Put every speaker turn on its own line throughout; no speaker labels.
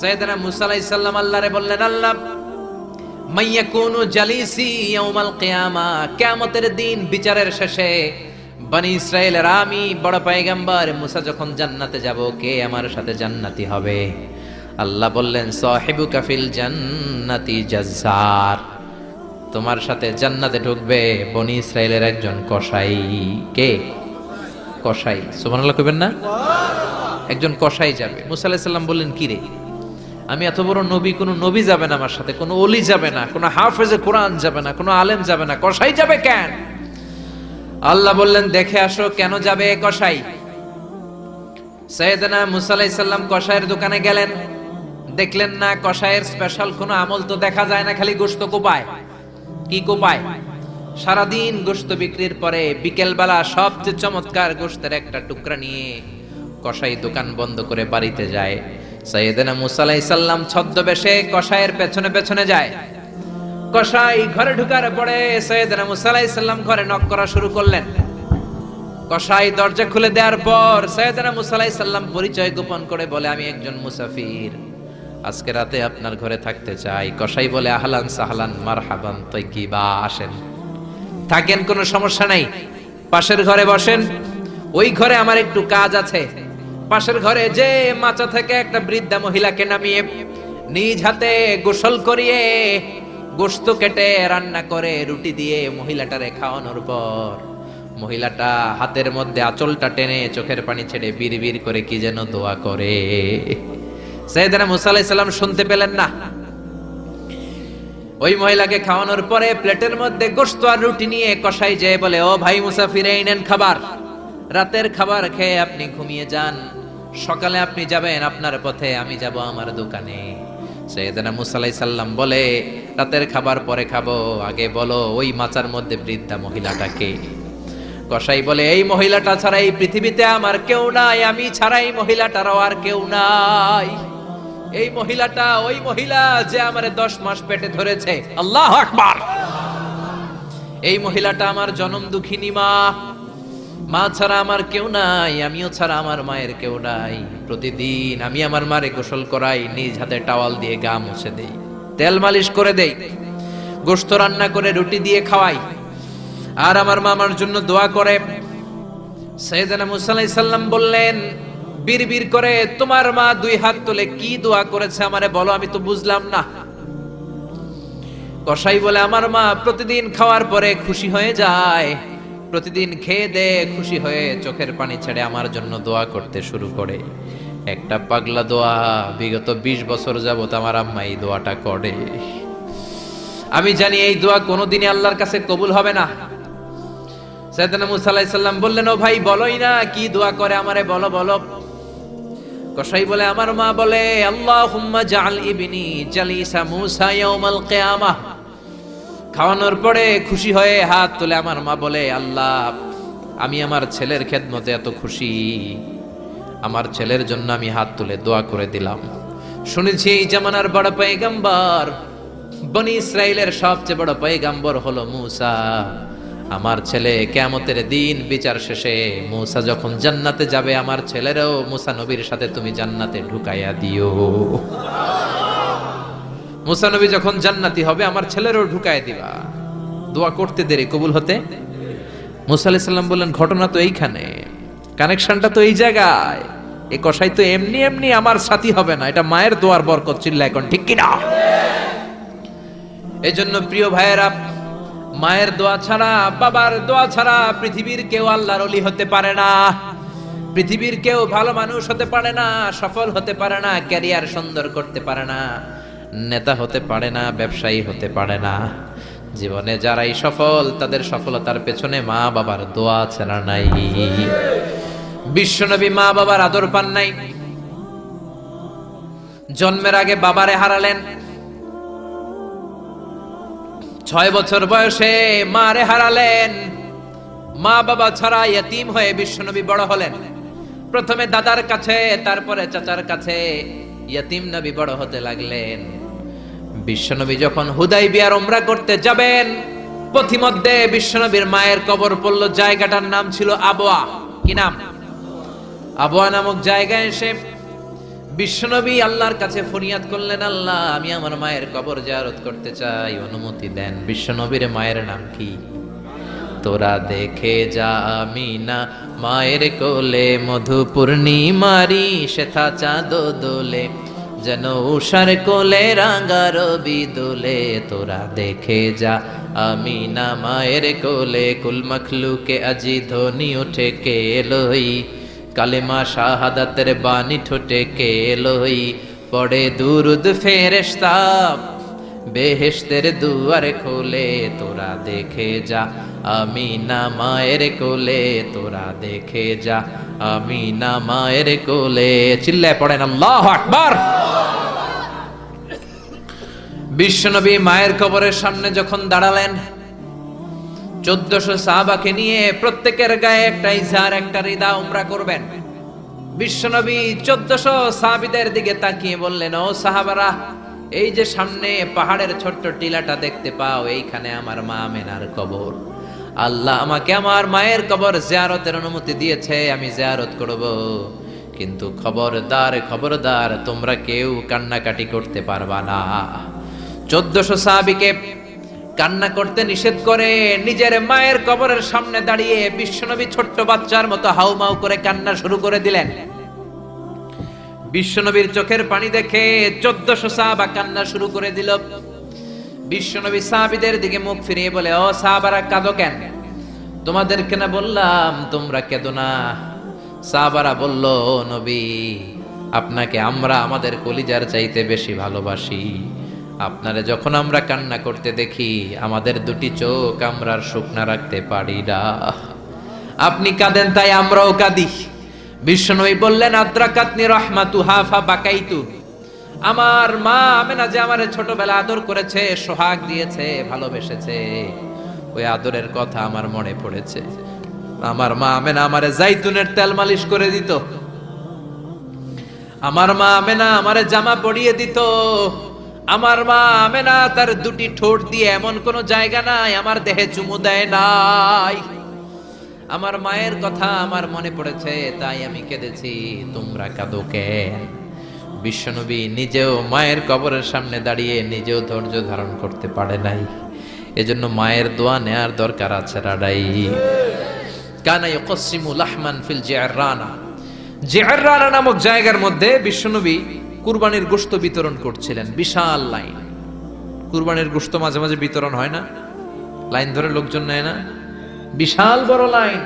সাইয়েদনা মুসা আলাইহিস সালাম আল্লাহরে বললেন, আল্লাহ মাইয়াকুনু জালিসি ইয়াউমাল কিয়ামা, কিয়ামতের দিন বিচারের শেষে বনি ইসরাইলের আমি বড় পয়গম্বর মুসা যখন জান্নাতে যাব, কে আমার সাথে জান্নাতি হবে? আল্লাহ বললেন, সাহিবুকা ফিল জান্নাতি জাজ্জার, তোমার সাথে জান্নাতে ঢুকবে বনি ইসরাইলের একজন কসাই। কে? কসাই। সুবহানাল্লাহ কইবেন না? একজন কসাই যাবে। মুসা আলাইহিস সালাম বললেন, কি রে, আমি এত বড় নবী, কোন নবী যাবে না আমার সাথে, কোন ওলি যাবে না, কোন হাফেজে কোরআন যাবে না, কোন আলেম যাবে না, কসাই যাবে কেন? আল্লাহ বললেন, দেখে আসো কেন যাবে কসাই। সাইয়েদনা মুসা আলাইহিস সালাম কসাইয়ের দোকানে গেলেন, দেখলেন না কসাইয়ের স্পেশাল কোনো আমল তো দেখা যায় না, খালি গোশত কোপায়। কি কোপায়? সারাদিন গোশত বিক্রির পরে বিকেল বেলা সবচেয়ে চমৎকার গোশতের একটা টুকরা নিয়ে কসাই দোকান বন্ধ করে বাড়িতে যায়। সাইয়েদনা মুসা আলাইহিস সালাম ছদ্মবেশে কসাইয়ের পেছনে পেছনে যায়। কসাই ঘরে ঢুকার পরে সাইয়েদনা মুসা আলাইহিস সালাম ঘরে নক করা শুরু করলেন। কসাই দরজা খুলে দেওয়ার পর সাইয়েদনা মুসা আলাইহিস সালাম পরিচয় গোপন করে বলে, আমি একজন মুসাফির, আজকে রাতে আপনার ঘরে থাকতে চাই। কসাই বলে, আহলান সাহলান মারহাবান তাইয়্যিবা, আসেন থাকেন, কোনো সমস্যা নাই, পাশের ঘরে বসেন, ওই ঘরে আমার একটু কাজ আছে। পাশের ঘরে যে মাচা থেকে একটা বৃদ্ধা মহিলাকে নামিয়ে নিজ হাতে গোসল করিয়ে গোশত কেটে রান্না করে রুটি দিয়ে মহিলাটারে খাওয়ানোর পর মহিলাটা হাতের মধ্যে আঁচলটা টেনে চোখের পানি ছেড়ে বিড়বিড় করে কি যেন দোয়া করে। সাইয়েদনা মুসা আলাইহিস সালাম শুনতে পেলেন না। ওই মহিলাকে খাওয়ানোর পরে প্লেটের মধ্যে গোশত আর রুটি নিয়ে কসাই যেয়ে বলে, ও ভাই মুসাফির, এই নেন খাবার, রাতের খাবার খেয়ে আপনি ঘুমিয়ে যান, সকালে আপনি যাবেন আপনার পথে, আমি যাব আমার দোকানে। সাইয়েদনা মুসা আলাইহিস সালাম বলে, রাতের খাবার পরে খাবো, আগে বলো ওই মাচার মধ্যে বৃদ্ধা মহিলাটাকে। কসাই বলে, এই মহিলাটা ছাড়া এই পৃথিবীতে আমার কেউ নাই, আমি ছাড়া এই মহিলাটারও আর কেউ নাই। এই মহিলাটা ওই মহিলা যে আমারে 10 মাস পেটে ধরেছে। আল্লাহু আকবার। এই মহিলাটা আমার জনম দুঃখিনী মা, মা ছাড়া আমার কেউ নাই, আমিও ছাড়া আমার মায়ের কেউ নাই। প্রতিদিন আমি আমার মারে গোসল করাই, নিজ হাতে টাওয়াল দিয়ে গা মুছে দেই, তেল মালিশ করে দেই, গোশত রান্না করে রুটি দিয়ে খাওয়াই, আর আমার মা আমার জন্য দোয়া করে। সাইয়েদনা মুসা আলাইহিস সালাম বললেন, বিড়বিড় করে তোমার মা 2 হাত তুলে কি দোয়া করেছে আমারে বলো, আমি তো বুঝলাম না। কসাই বলে, আমার মা প্রতিদিন খাওয়ার পরে খুশি হয়ে যায়, প্রতিদিন খেয়ে দে খুশি হয়ে চোখের পানি ছেড়ে আমার জন্য দোয়া করতে শুরু করে। একটা পাগলা দোয়া, বিগত 20 বছর যাবত আমার আম্মা এই দোয়াটা করে। আমি জানি এই দোয়া কোনোদিনই আল্লাহর কাছে কবুল হবে না। সাইয়েদনা মুসা আলাইহিস সালাম বললেন, ও ভাই বলোই না কি দোয়া করে, আমারে বলো বলো। কসাই বলে, আমার মা বলে, আল্লাহুম্মা জাআল ইবনি জালিসা মুসা ইয়াউমাল কিয়ামাহ। খাওয়ানোর পরে খুশি হয়ে হাত তুলে আমার মা বলে, আল্লাহ আমি আমার ছেলের খেদমতে এত খুশি, আমার ছেলের জন্য আমি হাত তুলে দোয়া করে দিলাম। শুনেছি এই জামানার বড় পয়গম্বর, বনি ইসরাইলের সবচেয়ে বড় পয়গম্বর হলো মুসা। আমার ছেলে কিয়ামতের দিন বিচার শেষে মুসা যখন জান্নাতে যাবে, আমার ছেলেরও মুসা নবীর সাথে তুমি জান্নাতে ঢুকাইয়া দিও। মুসা নবী যখন জান্নাতি হবে, আমার ছেলেরও ঢুকায় দিবা। দোয়া করতে দেরি, কবুল হতে। মুসা আলাইহিস সালাম বললেন, ঘটনা তো এইখানে, কানেকশনটা তো এই জায়গায়। এই কসাই তো এমনি এমনি আমার সাথী হবে না, এটা মায়ের দোয়ার বরকত। চিল্লা এখন ঠিক কিনা? এজন্য প্রিয় ভাইয়েরা, মায়ের দোয়া ছাড়া, বাবার দোয়া ছাড়া পৃথিবীর কেউ আল্লাহর ওলি হতে পারে না, পৃথিবীর কেউ ভালো মানুষ হতে পারে না, সফল হতে পারে না, ক্যারিয়ার সুন্দর করতে পারে না, নেতা হতে পারে না, ব্যবসায়ী হতে পারে না। জীবনে যারাই সফল, তাদের সফলতার পেছনে মা বাবার দোয়া ছাড়া নাই। বিশ্বনবী মা বাবার আদর পান নাই, জন্মের আগে বাবারে হারালেন, 6 বছর বয়সে মারে হারালেন। মা বাবা ছাড়া ইয়তীম হয়ে বিশ্বনবী বড় হলেন। প্রথমে দাদার কাছে, তারপরে চাচার কাছে ইয়তীম নবী বড় হতে লাগলেন। বিশ্বনবী যখন হুদাইবিয়ার উমরা করতে যাবেন, পথিমধ্যে বিশ্বনবীর মায়ের কবর পড়ল। জায়গাটার নাম ছিল আবওয়া। কি নাম? আবওয়া নামক জায়গায় এসে বিশ্বনবী আল্লাহর কাছে ফরিয়াদ করলেন, আল্লাহ আমি আমার মায়ের কবর জিয়ারত করতে চাই, অনুমতি দেন। বিশ্বনবীর মায়ের নাম কি? তোরা দেখে যা আমিনা মায়ের কোলে, মধু পূর্ণিমারি শেথা চাঁদ দোলে, যেন উষার কোলে রাঙা রবি দোলে। তোরা দেখে যা আমিনা মায়ের কোলে, কুল মখলুকে আজি ধ্বনি ওঠে কে লই, কালেমা শাহাদাতের বাণী ঠোঁটে কে লই, পড়ে দুরুদ ফেরেশতা বেহেশতের দুয়ার খোলে। তোরা দেখে যা আমিনা মায়ের কোলে, তোরা দেখে যা আমিনা মায়ের কোলে। চিল্লায় পড়েন আল্লাহু আকবার। বিশ্বনবী মায়ের কবরের সামনে যখন দাঁড়ালেন, 1400 সাহাবাকে নিয়ে প্রত্যেকের গায়ে একটা ইজার একটা রিদা উমরা করবেন। বিশ্বনবী 1400 সাহাবীদের দিকে তাকিয়ে বললেন, ও সাহাবারা, এই যে সামনে পাহাড়ের ছোট্ট টিলাটা দেখতে পাও, এইখানে আমার মা আমেনার কবর। আল্লাহ আমাকে আমার মায়ের কবর জিয়ারতের অনুমতি দিয়েছে, আমি জিয়ারত করব। কিন্তু খবরদার খবরদার, তোমরা কেউ কান্নাকাটি করতে পারবা না। 1400 সাহাবীকে কান্না করতে নিষেধ করে নিজের মায়ের কবরের সামনে দাঁড়িয়ে বিশ্বনবী ছোট্ট বাচ্চার মতো হাউমাউ করে কান্না শুরু করে দিলেন। বিশ্বনবীর চোখের পানি দেখে 1400 সাহাবা কান্না শুরু করে দিল। বিশ্বনবী সাহাবীদের দিকে মুখ ফিরিয়ে বলে, ও সাহাবারা কাঁদো কেন? তোমাদেরকে না বললাম তোমরা কেঁদো না? সাহাবারা বলল, ও নবী, আপনাকে আমরা আমাদের কলিজার চাইতে বেশি ভালোবাসি। আপনারে যখন আমরা কান্না করতে দেখি, আমাদের দুটি চোখ আমরা আর শুকনা রাখতে পারি না। আপনি কাঁদেন তাই আমরাও কাঁদি। বিশ্বনবী বললেন, আদ্রাকাতনি রাহমাতুহা ফাবাকাইতু। আমার মা আমেনা যে আমারে ছোটবেলা আদর করেছে, সোহাগ দিয়েছে, ভালোবেসেছে, ওই আদরের কথা আমার মনে পড়েছে। আমার মা আমেনা আমারে জাইতুনের তেল মালিশ করে দিত, আমার মা আমেনা আমারে জামা পরিয়ে দিত, আমার মা আমেনা তার দুটি ঠোঁট দিয়ে এমন কোন জায়গা নাই আমার দেহে চুমু দেয় নাই। আমার মায়ের কথা আমার মনে পড়েছে, তাই আমি কেঁদেছি। তোমরা কাঁদো কেন? বিশ্বনবী নিজেও মায়ের কবরের সামনে দাঁড়িয়ে নিজেও ধৈর্য ধারণ করতে পারে নাই। এজন্য মায়ের দোয়া নেয়ার দরকার আছে রাডাই। কানা ইয়াকসিমু লাহমান ফিল জিআররানা। জিআররানা নামক জায়গার মধ্যে বিশ্বনবী কুরবানির গোশত বিতরণ করছিলেন। বিশাল লাইন। কুরবানির গোশত মাঝে মাঝে বিতরণ হয় না, লাইন ধরে লোকজন নেয় না, বিশাল বড় লাইন।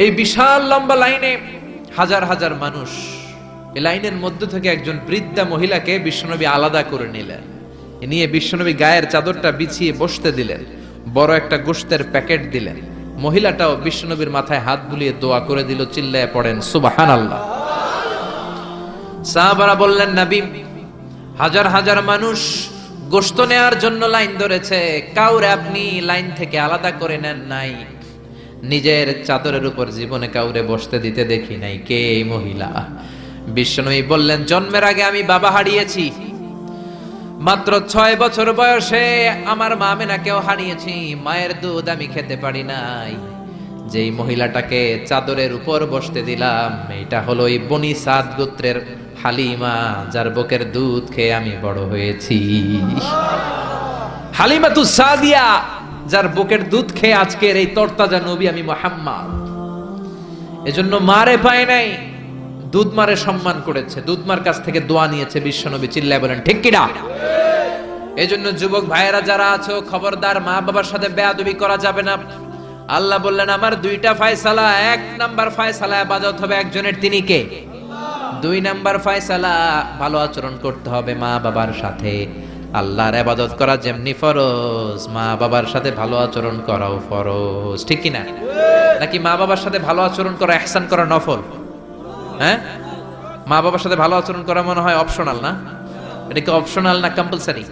এই বিশাল লম্বা লাইনে হাজার হাজার মানুষ। এই লাইনের মধ্য থেকে একজন বৃদ্ধা মহিলাকে বিশ্বনবী আলাদা করে নিলেন, নিয়ে বিশ্বনবী গায়ের চাদরটা বিছিয়ে বসতে দিলেন, বড় একটা গোশতের প্যাকেট দিলেন। মহিলাটাও বিশ্বনবীর মাথায় হাত বুলিয়ে দোয়া করে দিল। চিল্লায় পড়েন সুবহানাল্লাহ। সাহাবারা বললেন, নবী, হাজার হাজার মানুষ গোশত নেয়ার জন্য লাইন ধরেছে, কাউরে আপনি লাইন থেকে আলাদা করে নেন নাই, নিজের চাদরের উপর জীবনে কাউরে বসতে দিতে দেখি নাই। কে এই মহিলা? বিশ্বনবী বললেন, জন্মের আগে আমি বাবা হারিয়েছি, মাত্র 6 বছর বয়সে আমার মা আমেনাকেও হারিয়েছি, মায়ের দুধ আমি খেতে পারি নাই। যেই মহিলাটাকে চাদরের উপর বসতে দিলাম, এটা হলো এই বনি সাদ গোত্রের হালিমা, যার বুকের দুধ খেয়ে আমি বড় হয়েছি। হালিমাতু সাদিয়া, যার বুকের দুধ খেয়ে আজকের এই তরতাজা নবী আমি মুহাম্মদ। এজন্য মারে পায় নাই, দুধ মারে সম্মান করেছে, দুধ মার কাছ থেকে দোয়া নিয়েছে বিশ্বনবী। চিল্লায় বলেন ঠিক কিনা? এজন্য যুবক ভাইয়েরা যারা আছো, খবরদার মা বাবার সাথে বেয়াদবি করা যাবে না। আল্লাহ বললেন, আমার 2টা ফয়সালা। 1 নাম্বার ফয়সালা ইবাদত হবে একজনের, তিনি কে? 2 নাম্বার ফয়সালা ভালো আচরণ করতে হবে মা বাবার সাথে। আল্লাহর ইবাদত করা যেমনি ফরজ, মা বাবার সাথে ভালো আচরণ করাও ফরজ। ঠিক কি না? নাকি মা বাবার সাথে ভালো আচরণ করা, ইহসান করা নফল? হ্যাঁ, মা বাবার সাথে ভালো আচরণ করা মনে হয় অপশনাল না? এটা কি অপশনাল না কম্পালসারি?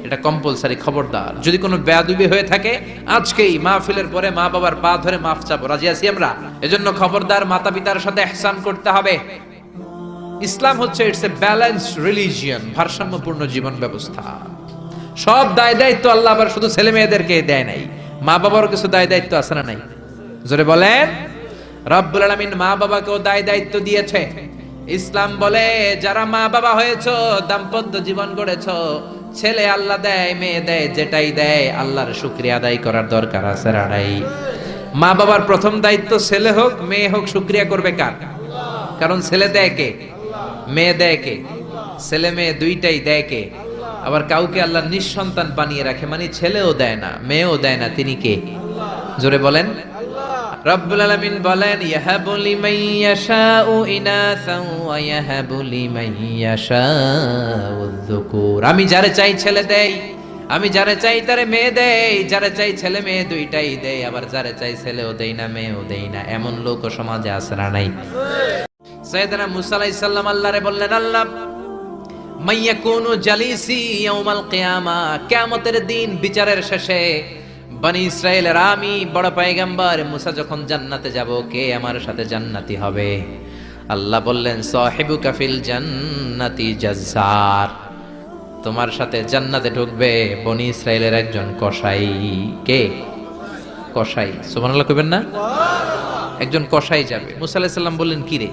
এটা কম্পালসারি। খবরদার, যদি কোনো বেয়াদবি হয়ে থাকে আজকেই মাহফিলের পরে মা বাবার পা ধরে মাফ চাবো, রাজি আছি আমরা? এজন্য খবরদার, মাতা পিতার সাথে ইহসান করতে হবে। ইসলাম হচ্ছে ইটস এ ব্যালেন্সড রিলিজিয়ন, ভারসাম্যপূর্ণ জীবন ব্যবস্থা। সব দায় দায়িত্ব আল্লাহ আবার শুধু ছেলে মেয়েদেরকে দেয় নাই, মা বাবারও কিছু দায় দায়িত্ব আছে না নাই? জোরে বলেন। রব্বুল আলামিন মা বাবাকেও দায় দায়িত্ব দিয়েছে। ইসলাম বলে যারা মা বাবা হয়েছো, দাম্পত্য জীবন গড়েছো, ছেলে আল্লাহ দেয়, মেয়ে দেয়, যেটাই দেয় আল্লাহর শুকরিয়া আদায় করার দরকার আছে না নাই? মা বাবার প্রথম দায়িত্ব ছেলে হোক মেয়ে হোক শুকরিয়া করবে কার? কারণ ছেলে দেয় কে? মেয়ে দেয় কে? ছেলে মেয়ে দুইটাই দেয় কে? আবার কাউকে আল্লাহ নিঃসন্তান বানিয়ে রাখে, মানে ছেলেও দেয় না মেয়েও দেয় না, তিনি কে? জোরে বলেন। রব্বুল আলামিন বলেন ইয়াহাবু লিমান ইয়াশাউ ইনাসান ওয়া ইয়াহাবু লিমান ইয়াশাউ যুকুর। আমি যারে চাই ছেলে দেই, আমি যারে চাই তারে মেয়ে দেই, যারে চাই ছেলে মেয়ে দুইটাই দেই, আবার যারে চাই ছেলেও দেই না মেয়েও দেই না। এমন লোক সমাজে আছে না নাই? সাইয়েদনা মুসা আলাইহিস সালাম আল্লাহরে বললেন, আল্লাহ মাইয়াকুনু জালিসি ইয়াউমাল কিয়ামা, কিয়ামতের দিন বিচারের শেষে বনি ইসরাইলের আমি বড় পয়গম্বর মুসা যখন জান্নাতে যাব, কে আমার সাথে জান্নাতি হবে? আল্লাহ বললেন সাহিবুকা ফিল জান্নাতি জাজ্জার, তোমার সাথে জান্নাতে ঢুকবে বনি ইসরাইলের একজন কসাই। কে? কসাই। সুবহানাল্লাহ কইবেন না? একজন কসাই যাবে। মুসা আলাইহিস সালাম বললেন কি রে,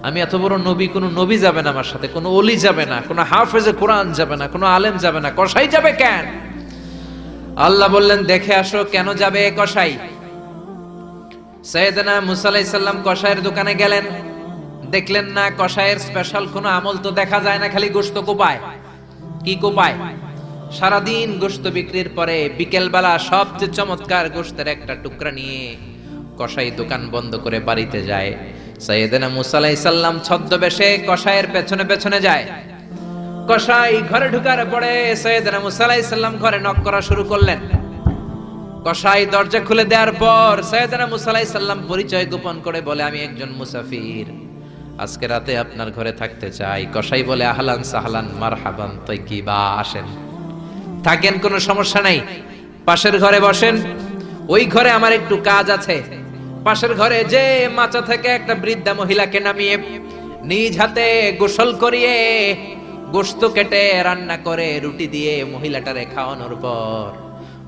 আমি এত বড় নবী, কোন নবী যাবে না আমার সাথে, কোন ওলি যাবে না, কোন হাফেজে কোরআন যাবে না, কোন আলেম যাবে না, কসাই যাবে কেন? আল্লাহ বললেন দেখে আসো কেন যাবে কসাই। সাইয়েদনা মুসা আলাইহিস সালাম কসাইয়ের দোকানে গেলেন, দেখলেন না কসাইয়ের স্পেশাল কোনো আমল তো দেখা যায় না, খালি গোশত কোপায়। কি কোপায়? সারাদিন গোশত বিক্রির পরে বিকেল বেলা সবচেয়ে চমৎকার গোশতের একটা টুকরা নিয়ে কসাই দোকান বন্ধ করে বাড়িতে যায়। সাইয়েদনা মুসা আলাইহিস সালাম ছদ্মবেশে কসাইয়ের পেছনে পেছনে যায়। কসাই ঘরে ঢুকার পরে সাইয়েদনা মুসা আলাইহিস সালাম ঘরে নক করা শুরু করলেন। কসাই দরজা খুলে দেওয়ার পর সাইয়েদনা মুসা আলাইহিস সালাম পরিচয় গোপন করে বলে, আমি একজন মুসাফির, আজকে রাতে আপনার ঘরে থাকতে চাই। কসাই বলে আহলান সাহলান মারহাবান তাইয়িবা, আসেন থাকেন, কোনো সমস্যা নাই, পাশের ঘরে বসেন, ওই ঘরে আমার একটু কাজ আছে। পাশের ঘরে যে মাচা থেকে একটা বৃদ্ধা মহিলাকে নামিয়ে নিজ হাতে গোসল করিয়ে গোশত কেটে রান্না করে রুটি দিয়ে মহিলাটারে খাওয়ানোর পর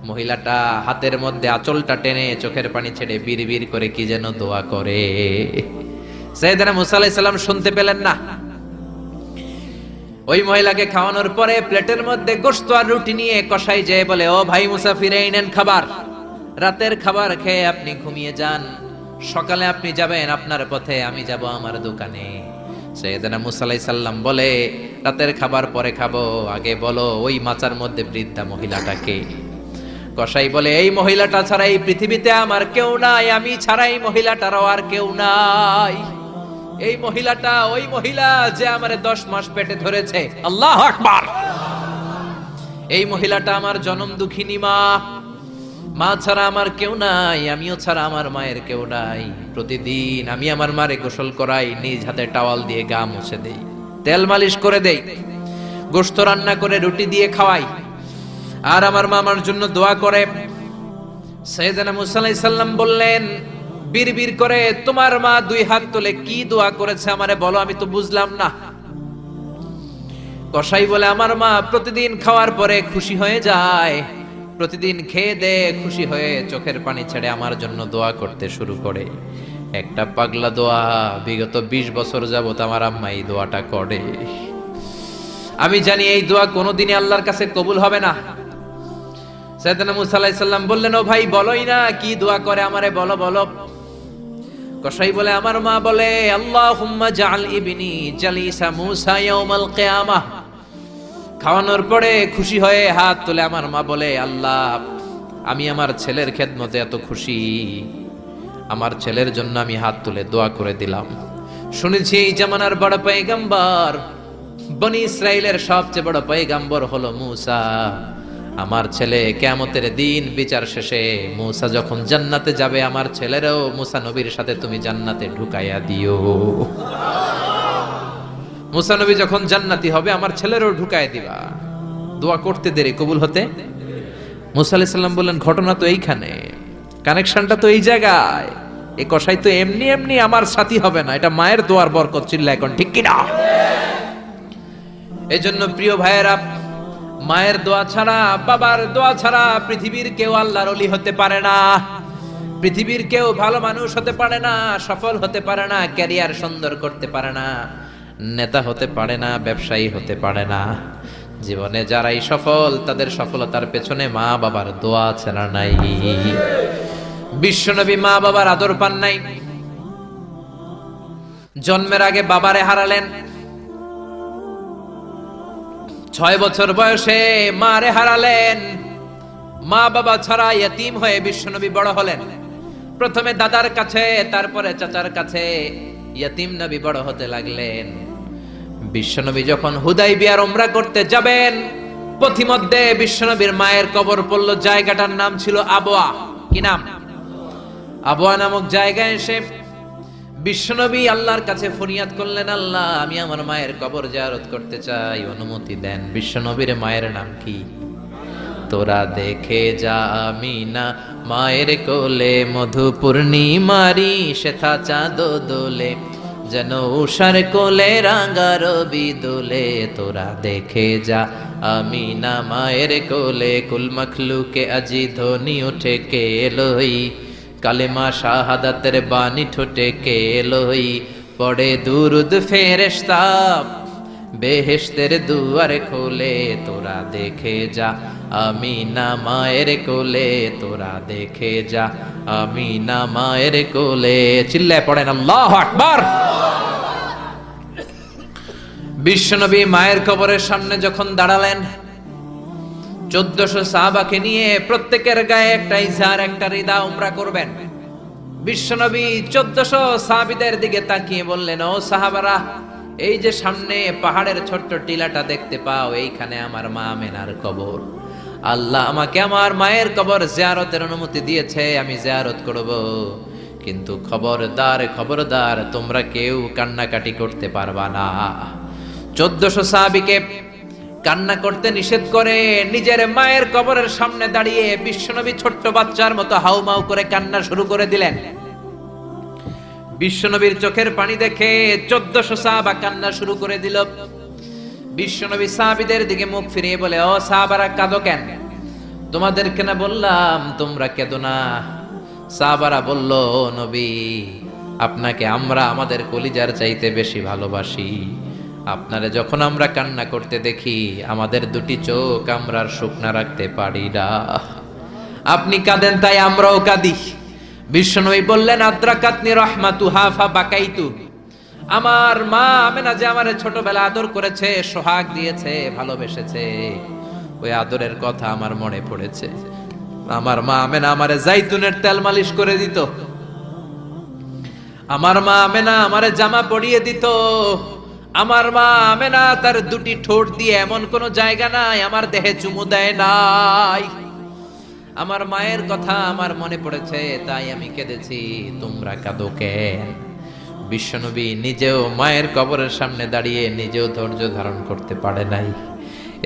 মহিলাটা হাতের মধ্যে আঁচলটা টেনে চোখের পানি ছেড়ে বিড়বিড় করে কি যেন দোয়া করে। সাইয়েদনা মুসা আলাইহিস সালাম শুনতে পেলেন না। ওই মহিলাকে খাওয়ানোর পরে প্লেটের মধ্যে গোশত আর রুটি নিয়ে কসাই যেয়ে বলে, ও ভাই মুসাফির, এই নেন খাবার, রাতের খাবার খেয়ে আপনি ঘুমিয়ে যান, সকালে আপনি যাবেন আপনার পথে, আমি যাব আমার দোকানে। সাইয়েদনা মুসা আলাইহিস সালাম বলে, রাতের খাবার পরে খাবো, আগে বলো ওই মাচার মধ্যে বৃদ্ধা মহিলাটাকে। কসাই বলে, এই মহিলাটা ছাড়া এই পৃথিবীতে আমার কেউ নাই, আমি ছাড়া এই মহিলাটারও আর কেউ নাই। এই মহিলাটা ওই মহিলা যে আমারে 10 মাস পেটে ধরেছে। আল্লাহু আকবার। এই মহিলাটা আমার জনম দুঃখিনী মা, মা ছাড়া আমার কেউ নাই, আমিও ছাড়া আমার মায়ের কেউ নাই। প্রতিদিন আমি আমার মারে গোসল করাই, নিজ হাতে টাওয়াল দিয়ে গা মুছে দেই, তেল মালিশ করে দেই, গোশত রান্না করে রুটি দিয়ে খাওয়াই, আর আমার মা আমার জন্য দোয়া করে। সাইয়েদনা মুসা আলাইহিস সালাম বললেন বিড়বিড় করে, তোমার মা 2 হাত তুলে কি দোয়া করেছে আমারে বলো, আমি তো বুঝলাম না। কসাই বলে, আমার মা প্রতিদিন খাওয়ার পরে খুশি হয়ে যায়, প্রতিদিন খেয়ে দে খুশি হয়ে চোখের পানি ছেড়ে আমার জন্য দোয়া করতে শুরু করে। একটা পাগলা দোয়া, বিগত 20 বছর যাবত আমার আম্মা এই দোয়াটা করে। আমি জানি এই দোয়া কোনোদিনই আল্লাহর কাছে কবুল হবে না। সাইয়েদনা মুসা আলাইহিস সালাম বললেন, ও ভাই বলোই না কি দোয়া করে, আমারে বলো বলো। কসাই বলে, আমার মা বলে, আল্লাহুম্মা জাআল ইবনি জালিসা মুসা ইয়াউমাল কিয়ামাহ। খাওয়ানোর পরে খুশি হয়ে হাত তুলে আমার মা বলে, আল্লাহ আমি আমার ছেলের খেদমতে এত খুশি, আমার ছেলের জন্য আমি হাত তুলে দোয়া করে দিলাম। শুনেছি এই জামানার বড় পয়গম্বর, বনি ইসরাইলের সবচেয়ে বড় পয়গম্বর হলো মুসা। আমার ছেলে কিয়ামতের দিন বিচার শেষে মুসা যখন জান্নাতে যাবে, আমার ছেলেরও মুসা নবীর সাথে তুমি জান্নাতে ঢুকাইয়া দিও। মুসা নবী যখন জান্নাতি হবে, আমার ছেলেরও ঢুকায় দিবা। দোয়া করতে দেরি, কবুল হতে। মুসা আলাইহিস সালাম বললেন, ঘটনা তো এইখানে, কানেকশনটা তো এই জায়গায়। এই কসাই তো এমনি এমনি আমার সাথী হবে না, এটা মায়ের দোয়ার বরকত। চিল্লা এখন ঠিক কিনা? এজন্য প্রিয় ভাইয়েরা, মায়ের দোয়া ছাড়া, বাবার দোয়া ছাড়া পৃথিবীর কেউ আল্লাহর ওলি হতে পারে না। পৃথিবীর কেউ ভালো মানুষ হতে পারে না, সফল হতে পারে না, ক্যারিয়ার সুন্দর করতে পারে না, নেতা হতে পারে না, ব্যবসায়ী হতে পারে না। জীবনে যারাই সফল তাদের সফলতার পেছনে মা বাবার দোয়া আছে না নাই? বিশ্বনবী মা বাবার আদর পান নাই। জন্মের আগে বাবারে হারালেন, 6 বছর বয়সে মারে হারালেন। মা বাবা ছাড়া ইয়তীম হয়ে বিশ্বনবী বড় হলেন। প্রথমে দাদার কাছে, তারপরে চাচার কাছে ইয়তীম নবী বড় হতে লাগলেন। বিশ্বনবী যখন হুদাইবিয়ার উমরা করতে যাবেন, পথিমধ্যে বিশ্বনবীর মায়ের কবর পড়ল। জায়গাটার নাম ছিল আবওয়া। কি নাম? আবওয়া নামক জায়গায় এসে বিশ্বনবী আল্লাহর কাছে ফরিয়াদ করলেন, আল্লাহ, আমি আমার মায়ের কবর জিয়ারত করতে চাই, অনুমতি দেন। বিশ্বনবীর মায়ের নাম কি? তোরা দেখে যা আমিনা মায়ের কোলে, মধু পূর্ণিমারি শেথা চাঁদ দোলে, যেন উষার কোলে রাঙা রবি দোলে। তোরা দেখে যা আমিনা মায়ের কোলে, কুল মখলুকে আজি ধ্বনি উঠে কে লই, কালেমা শাহাদাতের বাণী ঠোঁটে কে লই, পড়ে দুরুদ ফেরেশতা বেহেশতের দুয়ার খোলে। তোরা দেখে যা আমিনা মায়ের কোলে, তোরা দেখে যা আমিনা মায়ের কোলে। চিল্লায় পড়েন আল্লাহু আকবার। বিশ্বনবী মায়ের কবরের সামনে যখন দাঁড়ালেন, 1400 সাহাবাকে নিয়ে প্রত্যেকের গায়ে একটা ইজার, একটা রিদা উমরা করবেন। বিশ্বনবী 1400 সাহাবীদের দিকে তাকিয়ে বললেন, ও সাহাবারা, এই যে সামনে পাহাড়ের ছোট্ট টিলাটা দেখতে পাও, এইখানে আমার মা আমেনার কবর। আল্লাহ আমাকে আমার মায়ের কবর জিয়ারতের অনুমতি দিয়েছে, আমি জিয়ারত করব। কিন্তু খবরদার, খবরদার, তোমরা কেউ কান্নাকাটি করতে পারবা না। 1400 সাহাবীকে কান্না করতে নিষেধ করে নিজের মায়ের কবরের সামনে দাঁড়িয়ে বিশ্বনবী ছোট্ট বাচ্চার মতো হাউমাউ করে কান্না শুরু করে দিলেন। বিশ্বনবীর চোখের পানি দেখে 1400 সাহাবা কান্না শুরু করে দিল। বিশ্বনবী সাহাবীদের দিকে মুখ ফিরিয়ে বলে, ও সাহাবারা, কাঁদো কেন? তোমাদেরকে না বললাম তোমরা কেঁদো না? সাহাবারা বলল, ও নবী, আপনাকে আমরা আমাদের কলিজার চাইতে বেশি ভালোবাসি। আপনারে যখন আমরা কান্না করতে দেখি, আমাদের দুটি চোখ আমরা আর শুকনা রাখতে পারি না। আপনি কাঁদেন তাই আমরাও কাঁদি। বিশ্বনবী বললেন, আদ্রাকাতনি রাহমাতুহা ফাবাকাইতু। আমার মা আমেনা যে আমারে ছোটবেলা আদর করেছে, সোহাগ দিয়েছে, ভালোবেসেছে, ওই আদরের কথা আমার মনে পড়েছে। আমার মা আমেনা আমারে জাইতুনের তেল মালিশ করে দিত। আমার মা আমেনা আমারে জামা পরিয়ে দিত। আমার মা আমেনা তার দুটি ঠোঁট দিয়ে এমন কোন জায়গা নাই আমার দেহে চুমু দেয় নাই। আমার মায়ের কথা আমার মনে পড়েছে, তাই আমি কেঁদেছি। তোমরা কাঁদো কেন? বিশ্বনবী নিজেও মায়ের কবরের সামনে দাঁড়িয়ে নিজেও ধৈর্য ধারণ করতে পারে নাই।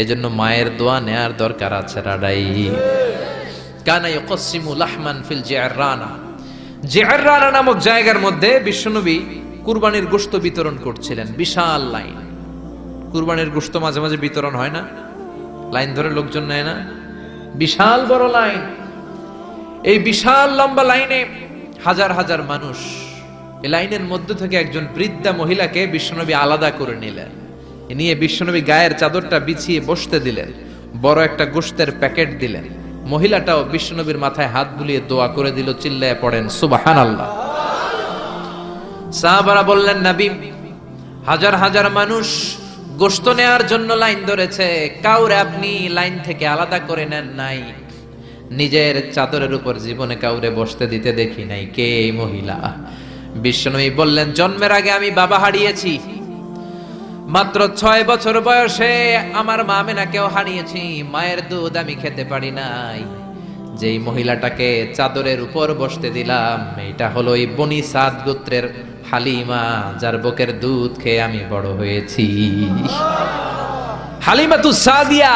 এজন্য মায়ের দোয়া নেয়ার দরকার আছে রাডাই। কানা ইয়াকসিমু লাহমান ফিল জিআররানা। জিআররানা নামক জায়গার মধ্যে বিশ্বনবী কুরবানির গোশত বিতরণ করছিলেন। বিশাল লাইন। কুরবানির গোশত মাঝে মাঝে বিতরণ হয় না, লাইন ধরে লোকজন নেয় না, বিশাল বড় লাইন। এই বিশাল লম্বা লাইনে হাজার হাজার মানুষ। এই লাইনের মধ্য থেকে একজন বৃদ্ধা মহিলাকে বিশ্বনবী আলাদা করে নিলেন, নিয়ে বিশ্বনবী গায়ের চাদরটা বিছিয়ে বসতে দিলেন, বড় একটা গোশতের প্যাকেট দিলেন। মহিলাটাও বিশ্বনবীর মাথায় হাত বুলিয়ে দোয়া করে দিল। চিল্লায় পড়েন সুবহানাল্লাহ। সাহাবারা বললেন, নবী, হাজার হাজার মানুষ গোশত নেয়ার জন্য লাইন ধরেছে, কাউরে আপনি লাইন থেকে আলাদা করে নেন নাই, নিজের চাদরের উপর জীবনে কাউরে বসতে দিতে দেখি নাই। কে এই মহিলা? বিশ্বনবী বললেন, জন্মের আগে আমি বাবা হারিয়েছি, মাত্র 6 বছর বয়সে আমার মা আমেনাকেও হারিয়েছি, মায়ের দুধ আমি খেতে পারি নাই। যেই মহিলাটাকে চাদরের উপর বসতে দিলাম, এটা হলো এই বনি সাদ গোত্রের হালিমা, যার বুকের দুধ খেয়ে আমি বড় হয়েছি। হালিমাতুস সাদিয়া,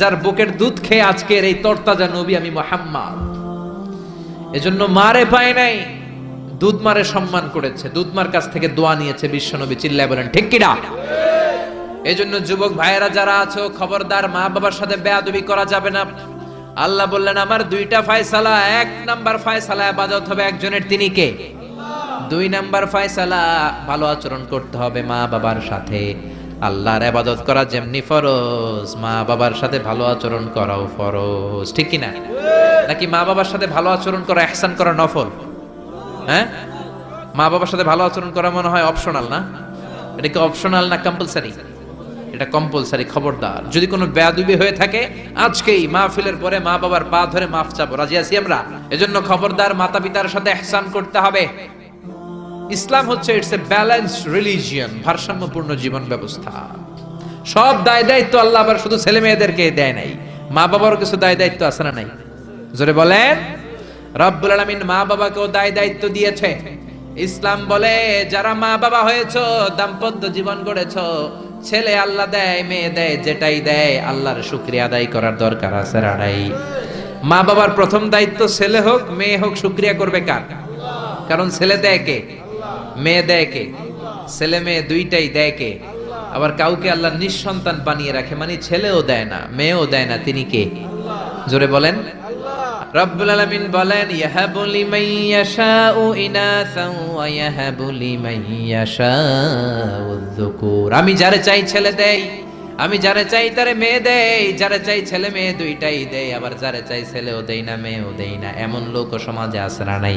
যার বুকের দুধ খেয়ে আজকের এই তরতাজা নবী আমি মুহাম্মদ। এজন্য মারে পায় নাই, দুধ মারে সম্মান করেছে, দুধ মার কাছ থেকে দোয়া নিয়েছে বিশ্বনবী। চিল্লায় বলেন ঠিক কিনা? এজন্য যুবক ভাইয়েরা যারা আছো, খবরদার, মা বাবার সাথে বেয়াদবি করা যাবে না। আল্লাহ বললেন আমার দুইটা ফয়সালা, এক নাম্বার ফয়সালা ইবাদত হবে একজনের, তিনি কে? দুই নাম্বার ফয়সালা ভালো আচরণ করতে হবে মা বাবার সাথে। আল্লাহর ইবাদত করা যেমনি ফরজ, মা বাবার সাথে ভালো আচরণ করাও ফরজ, ঠিক কি না? নাকি মা বাবার সাথে ভালো আচরণ করা, ইহসান করা নফল? হ্যাঁ, মা বাবার সাথে ভালো আচরণ করা মনে হয় অপশনাল না? এটা কি অপশনাল না কম্পালসারি? এটা কম্পালসারি। খবরদার, যদি কোনো বেয়াদবি হয়ে থাকে আজকেই মাহফিলের পরে মা বাবার পা ধরে মাফ চাবো, রাজি আছি আমরা? এজন্য খবরদার, মাতা পিতার সাথে ইহসান করতে হবে। ইসলাম হচ্ছে ইটস এ ব্যালেন্সড রিলিজিয়ন, ভারসাম্যপূর্ণ জীবন ব্যবস্থা। সব দায় দায়িত্ব আল্লাহ আবার শুধু ছেলে মেয়েদেরকে দেয় নাই, মা বাবারও কিছু দায় দায়িত্ব আছে না নাই? জোরে বলেন। রব্বুল আলামিন মা বাবাকেও দায় দায়িত্ব দিয়েছে। ইসলাম বলে যারা মা বাবা হয়েছো, দাম্পত্য জীবন গড়েছো, ছেলে আল্লাহ দেয়, মেয়ে দেয়, যেটাই দেয় আল্লাহর শুকরিয়া আদায় করার দরকার আছে না নাই? মা বাবার প্রথম দায়িত্ব, ছেলে হোক মেয়ে হোক, শুকরিয়া করবে কার? কারণ ছেলে দেয় কে? মেয়ে দেয় কে? ছেলে মেয়ে দুইটাই দেয় কে? আবার কাউকে আল্লাহ নিঃসন্তান বানিয়ে রাখে, মানে ছেলেও দেয় না মেয়েও দেয় না, তিনি কে? জোরে বলেন। রব্বুল আলামিন বলেন ইয়াহাবু লিমান ইয়াশাউ ইনাসান ওয়া ইয়াহাবু লিমান ইয়াশাউ যুকুর। আমি যারে চাই ছেলে দেই, আমি যারে চাই তারে মেয়ে দেই, যারে চাই ছেলে মেয়ে দুইটাই দেই, আবার যারে চাই ছেলেও দেই না মেয়েও দেই না। এমন লোক সমাজে আছে না নাই?